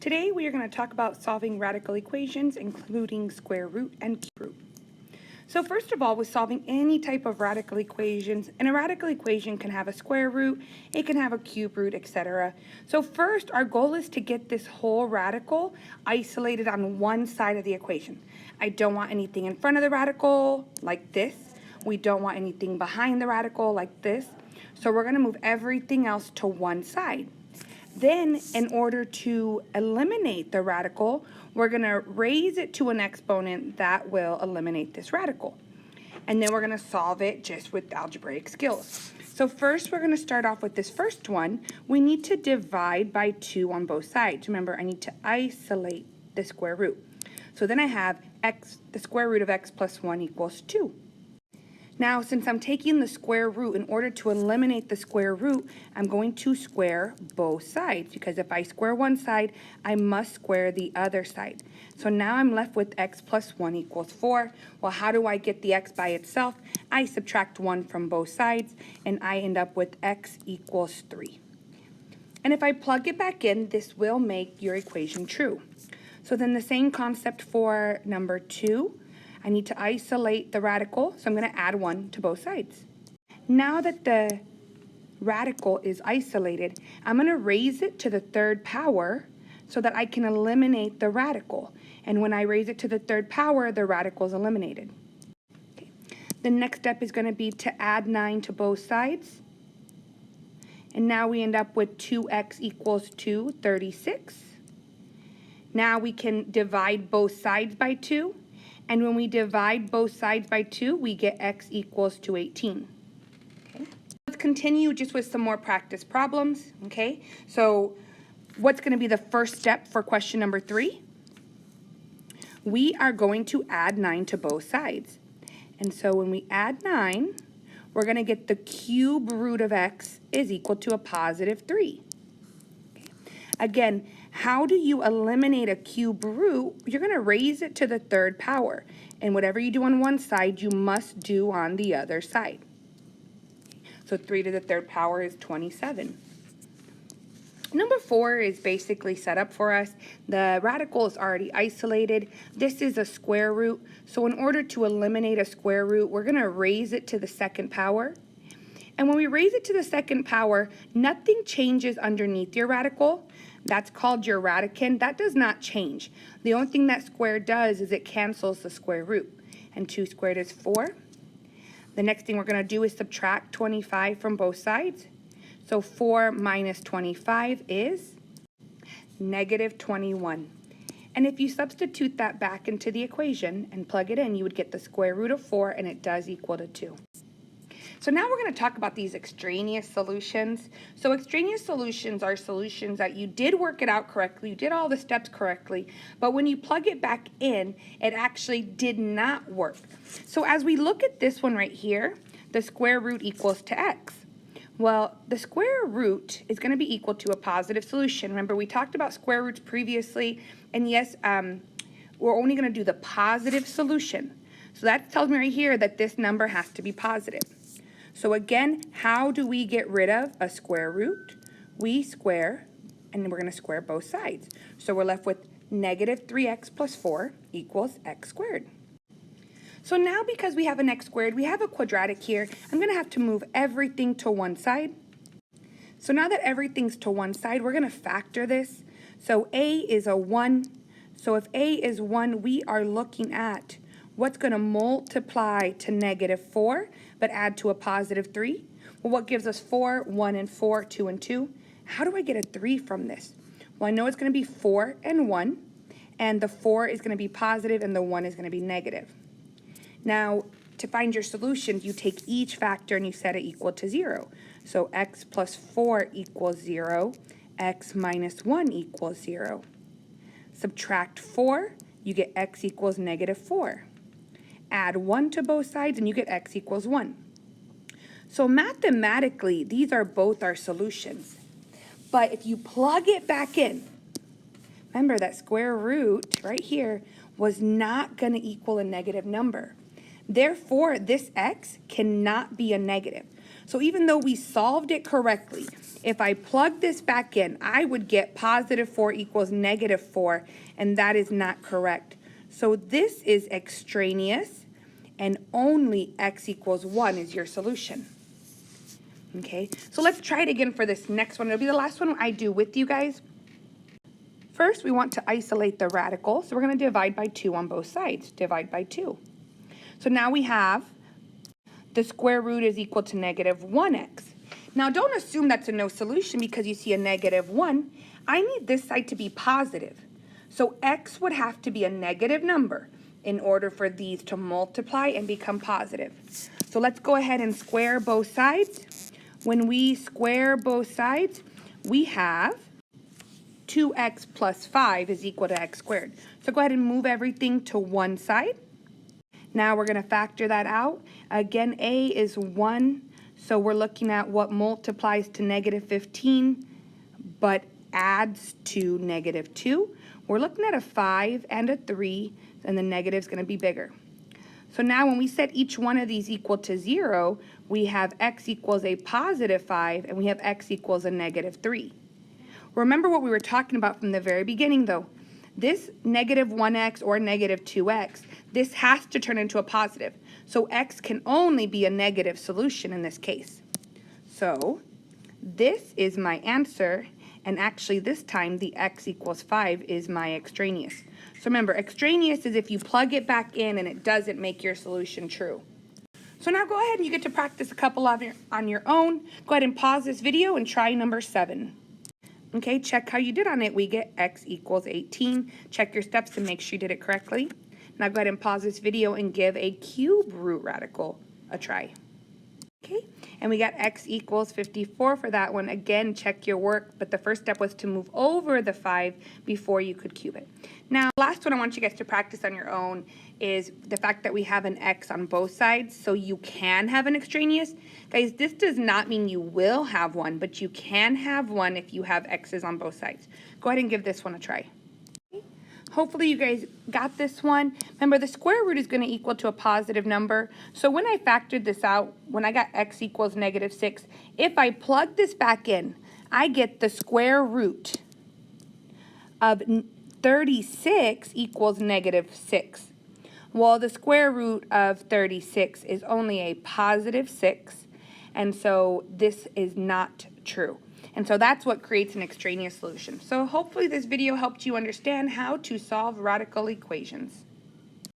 Today we are going to talk about solving radical equations, including square root and cube root. So first of all, with solving any type of radical equations, and a radical equation can have a square root, it can have a cube root, etc. So first, our goal is to get this whole radical isolated on one side of the equation. I don't want anything in front of the radical like this. We don't want anything behind the radical like this. So we're going to move everything else to one side. Then, in order to eliminate the radical, we're going to raise it to an exponent that will eliminate this radical. And then we're going to solve it just with algebraic skills. So first, we're going to start off with this first one. We need to divide by 2 on both sides. Remember, I need to isolate the square root. So then I have x, the square root of x plus 1 equals 2. Now, since I'm taking the square root, in order to eliminate the square root, I'm going to square both sides, because if I square one side, I must square the other side. So now I'm left with x plus 1 equals 4. Well, how do I get the x by itself? I subtract 1 from both sides, and I end up with x equals 3. And if I plug it back in, this will make your equation true. So then the same concept for number 2. I need to isolate the radical, so I'm going to add 1 to both sides. Now that the radical is isolated, I'm going to raise it to the third power so that I can eliminate the radical. And when I raise it to the third power, the radical is eliminated. Okay. The next step is going to be to add 9 to both sides. And now we end up with 2x equals 236. Now we can divide both sides by 2. And when we divide both sides by 2, we get x equals 218. Okay. Let's continue just with some more practice problems. Okay. So what's going to be the first step for question number 3? We are going to add 9 to both sides. And so when we add 9, we're going to get the cube root of x is equal to a positive 3. Okay. Again, how do you eliminate a cube root? You're going to raise it to the third power. And whatever you do on one side, you must do on the other side. So 3 to the third power is 27. Number 4 is basically set up for us. The radical is already isolated. This is a square root. So in order to eliminate a square root, we're going to raise it to the second power. And when we raise it to the second power, nothing changes underneath your radical. That's called your radicand. That does not change. The only thing that square does is it cancels the square root. And 2 squared is 4. The next thing we're going to do is subtract 25 from both sides. So 4 minus 25 is negative 21. And if you substitute that back into the equation and plug it in, you would get the square root of 4, and it does equal to 2. So now we're going to talk about these extraneous solutions. So extraneous solutions are solutions that you did work it out correctly, you did all the steps correctly, but when you plug it back in, it actually did not work. So as we look at this one right here, the square root equals to x. Well, the square root is going to be equal to a positive solution. Remember, we talked about square roots previously, and yes, we're only going to do the positive solution. So that tells me right here that this number has to be positive. So again, how do we get rid of a square root? We square, and then we're going to square both sides. So we're left with negative 3x plus 4 equals x squared. So now because we have an x squared, we have a quadratic here, I'm going to have to move everything to one side. So now that everything's to one side, we're going to factor this. So a is a 1. So if a is 1, we are looking at what's going to multiply to negative 4, but add to a positive 3? Well, what gives us 4, 1, and 4, 2, and 2? How do I get a 3 from this? Well, I know it's going to be 4 and 1, and the 4 is going to be positive, and the 1 is going to be negative. Now, to find your solution, you take each factor and you set it equal to 0. So x plus 4 equals 0, x minus 1 equals 0. Subtract 4, you get x equals negative 4. Add 1 to both sides, and you get x equals 1. So mathematically, these are both our solutions. But if you plug it back in, remember that square root right here was not going to equal a negative number. Therefore, this x cannot be a negative. So even though we solved it correctly, if I plug this back in, I would get positive 4 equals negative 4, and that is not correct. So this is extraneous, and only x equals 1 is your solution. Okay, so let's try it again for this next one. It'll be the last one I do with you guys. First, we want to isolate the radical, so we're going to divide by 2 on both sides. Divide by 2. So now we have the square root is equal to negative 1x. Now, don't assume that's a no solution because you see a negative 1. I need this side to be positive. So x would have to be a negative number in order for these to multiply and become positive. So let's go ahead and square both sides. When we square both sides, we have 2x plus 5 is equal to x squared. So go ahead and move everything to one side. Now we're going to factor that out. Again, a is 1, so we're looking at what multiplies to negative 15, but adds to negative 2. We're looking at a 5 and a 3, and the negative is going to be bigger. So now when we set each one of these equal to 0, we have x equals a positive 5, and we have x equals a negative 3. Remember what we were talking about from the very beginning, though. This negative 1x or negative 2x, this has to turn into a positive. So x can only be a negative solution in this case. So this is my answer, and actually this time the x equals 5 is my extraneous. So remember, extraneous is if you plug it back in and it doesn't make your solution true. So now go ahead and you get to practice a couple on your own. Go ahead and pause this video and try number 7. Okay, check how you did on it. We get x equals 18. Check your steps and make sure you did it correctly. Now go ahead and pause this video and give a cube root radical a try. Okay, and we got x equals 54 for that one. Again, check your work, but the first step was to move over the 5 before you could cube it. Now, last one I want you guys to practice on your own is the fact that we have an x on both sides, so you can have an extraneous. Guys, this does not mean you will have one, but you can have one if you have x's on both sides. Go ahead and give this one a try. Hopefully you guys got this one. Remember, the square root is going to equal to a positive number. So when I factored this out, when I got x equals negative 6, if I plug this back in, I get the square root of 36 equals negative 6. Well, the square root of 36 is only a positive 6, and so this is not true. And so that's what creates an extraneous solution. So hopefully this video helped you understand how to solve radical equations.